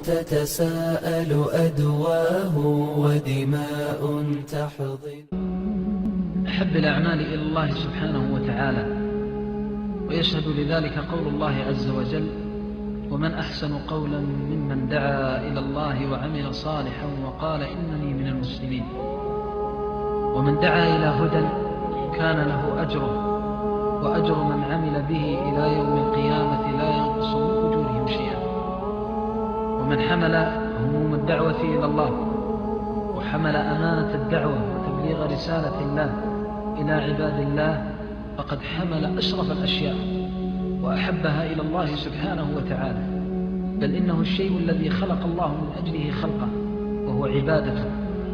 تتساءل أدواه ودماء تحضن. أحب الأعمال إلى الله سبحانه وتعالى، ويشهد لذلك قول الله عز وجل: ومن أحسن قولا ممن دعا إلى الله وعمل صالحا وقال إنني من المسلمين. ومن دعا إلى هدى كان له أجره وأجر من عمل به إلى يوم القيامة لا ينقص من أجورهم شيئا. ومن حمل هموم الدعوة إلى الله وحمل أمانة الدعوة وتبليغ رسالة الله إلى عباد الله فقد حمل أشرف الأشياء وأحبها إلى الله سبحانه وتعالى، بل إنه الشيء الذي خلق الله من أجله خلقه، وهو عبادته.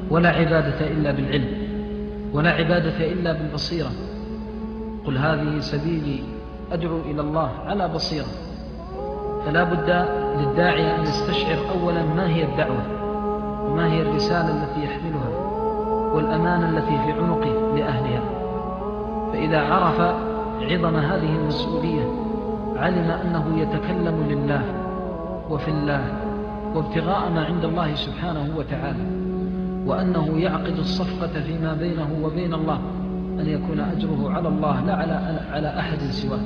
ولا عبادة إلا بالعلم، ولا عبادة إلا بالبصيرة. قل هذه سبيلي أدعو إلى الله على بصيرة. فلا بد للداعية أن يستشعر أولا ما هي الدعوة، وما هي الرسالة التي يحملها، والأمانة التي في عنقه لأهلها. فإذا عرف عظم هذه المسؤولية علم أنه يتكلم لله وفي الله وابتغاء ما عند الله سبحانه وتعالى، وأنه يعقد الصفقة فيما بينه وبين الله أن يكون أجره على الله لا على أحد سواه.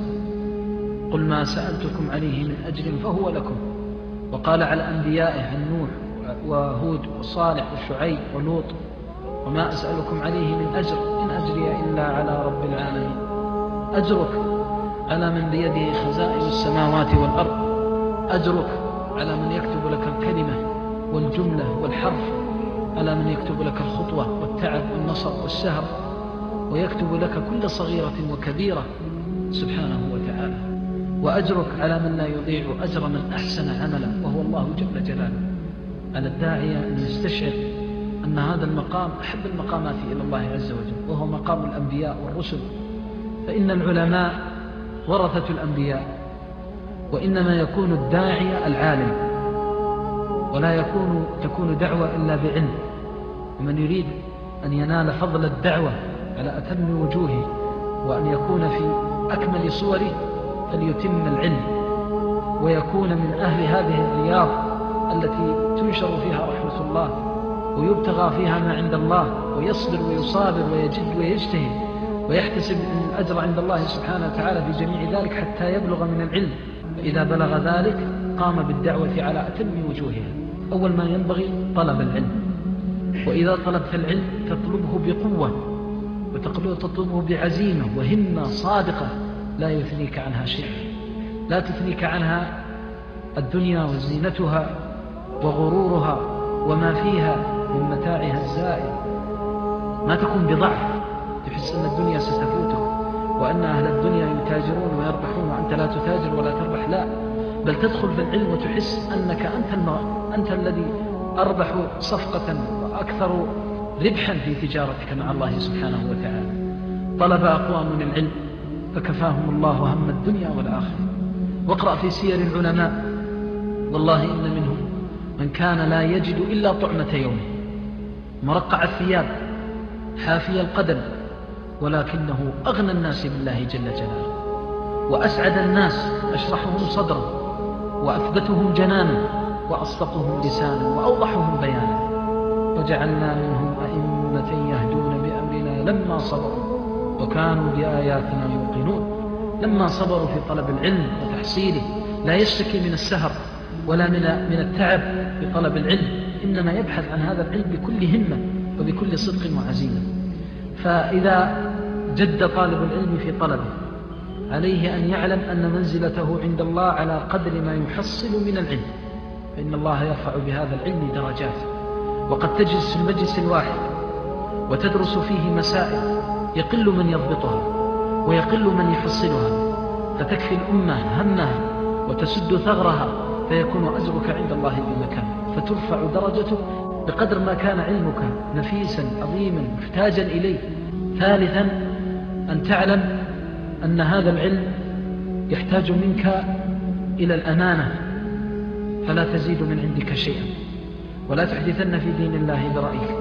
قل ما سألتكم عليه من أجر فهو لكم. وقال على أنبيائه عن نوح وهود وصالح وشعيب ولوط: وما أسألكم عليه من أجر إن أجري إلا على رب العالمين. أجرك على من بيده خزائن السماوات والأرض، أجرك على من يكتب لك الكلمة والجملة والحرف، على من يكتب لك الخطوة والتعب والنصر والسهر، ويكتب لك كل صغيرة وكبيرة سبحانه وتعالى. وأجرك على من لا يضيع أجر من أحسن عملا، وهو الله جل جلاله. على الداعية أن يستشعر أن هذا المقام أحب المقامات إلى الله عز وجل، وهو مقام الأنبياء والرسل. فإن العلماء ورثة الأنبياء، وإنما يكون الداعية العالم، ولا تكون دعوة إلا بعلم. ومن يريد أن ينال فضل الدعوة على أتم وجوهه وأن يكون في أكمل صوره فليتم العلم، ويكون من أهل هذه الرياض التي تنشر فيها رحمة الله ويبتغى فيها ما عند الله، ويصبر ويصابر ويجد ويجتهد ويحتسب الأجر عند الله سبحانه وتعالى في جميع ذلك حتى يبلغ من العلم. فإذا بلغ ذلك قام بالدعوة على أتم وجوهها. أول ما ينبغي طلب العلم، وإذا طلبت العلم تطلبه بقوة، وتطلبه بعزيمة وهمة صادقة لا يثنيك عنها شيء. لا تثنيك عنها الدنيا وزينتها وغرورها وما فيها من متاعها الزائل. ما تكون بضعف تحس أن الدنيا ستفوتك وأن أهل الدنيا يتاجرون ويربحون وأنت لا تتاجر ولا تربح، لا، بل تدخل في العلم وتحس أنك أنت الذي أربح صفقة وأكثر ربحا في تجارتك مع الله سبحانه وتعالى. طلب أقوام العلم فكفاهم الله هم الدنيا والآخرة. واقرأ في سير العلماء، والله إن منهم من كان لا يجد إلا طعمة يومه، مرقع الثياب، حافي القدم، ولكنه أغنى الناس بالله جل جلاله، وأسعد الناس، أشرحهم صدرا، وأثبتهم جنانا، وأصدقهم لسانا، وأوضحهم بيانا. وجعلنا منهم أئمة يهدون بأمرنا لما صبروا وكانوا بآياتنا يوقنون. لما صبروا في طلب العلم وتحصيله، لا يشتكي من السهر ولا من التعب في طلب العلم، إنما يبحث عن هذا العلم بكل همة وبكل صدق وعزيمة. فإذا جد طالب العلم في طلبه عليه أن يعلم أن منزلته عند الله على قدر ما يحصل من العلم، فإن الله يرفع بهذا العلم درجات. وقد تجلس في المجلس الواحد وتدرس فيه مسائل يقل من يضبطها ويقل من يحصلها، فتكفي الأمة همها وتسد ثغرها، فيكون أجرك عند الله بمكان، فترفع درجتك بقدر ما كان علمك نفيسا عظيما محتاجا إليه. ثالثا أن تعلم أن هذا العلم يحتاج منك إلى الأمانة، فلا تزيد من عندك شيئا، ولا تحدثن في دين الله برأيك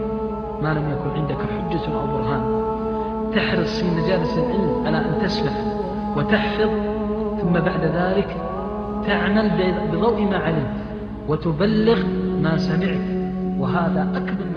ما لم يكن عندك حجة أو برهان. تحرص في مجالس العلم على أن تسمع وتحفظ، ثم بعد ذلك تعمل بضوء ما علمت، وتبلغ ما سمعت، وهذا أكبر